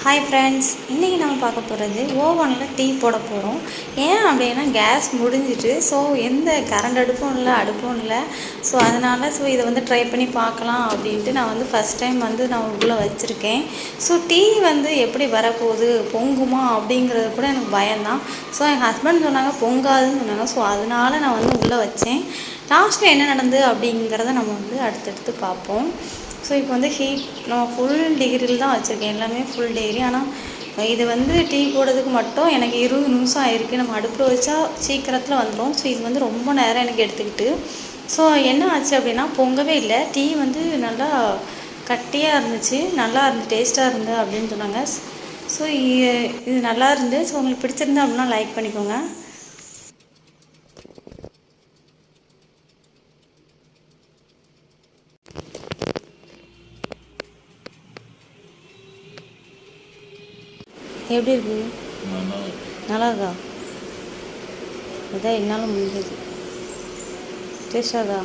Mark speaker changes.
Speaker 1: Hi friends, இன்றைக்கி நம்ம பார்க்க போகிறது ஓவனில் டீ போட போகிறோம். ஏன் அப்படின்னா கேஸ் முடிஞ்சிட்டு, ஸோ எந்த கரண்ட் அடுப்பும் இல்லை. ஸோ அதனால் இதை ட்ரை பண்ணி பார்க்கலாம் அப்படின்ட்டு நான் ஃபஸ்ட் டைம் நான் உள்ளே வச்சுருக்கேன். ஸோ டீ எப்படி வரப்போகுது, பொங்குமா அப்படிங்கிறது கூட எனக்கு பயம்தான். ஸோ என் ஹஸ்பண்ட் சொன்னாங்க பொங்காதுன்னு சொன்னாங்க. ஸோ அதனால் நான் உள்ளே வச்சேன். லாஸ்ட்டில் என்ன நடந்தது அப்படிங்கிறத நம்ம அடுத்தடுத்து பார்ப்போம். ஸோ இப்போ ஹீட் நான் ஃபுல் டிகிரியில் தான் வச்சுருக்கேன், எல்லாமே ஃபுல் டிகிரி. ஆனால் இது டீ போடுறதுக்கு மட்டும் எனக்கு 20 நிமிஷம் ஆயிருக்கு. நம்ம அடுப்பில் வச்சா சீக்கிரத்தில் வந்துடும். ஸோ இது ரொம்ப நேரம் எனக்கு எடுத்துக்கிட்டு. ஸோ என்ன ஆச்சு அப்படின்னா பொங்கவே இல்லை. டீ நல்லா கட்டியாக இருந்துச்சு, நல்லா இருந்து டேஸ்ட்டாக இருந்து அப்படின்னு சொன்னாங்க. ஸோ இது நல்லா இருந்து. ஸோ உங்களுக்கு பிடிச்சிருந்தா அப்படின்னா லைக் பண்ணிக்கோங்க. எப்படி இருக்குது? நல்லா இருக்கா? இதான் என்னால் முடிஞ்சது. டேஸ்டாக இருக்கா?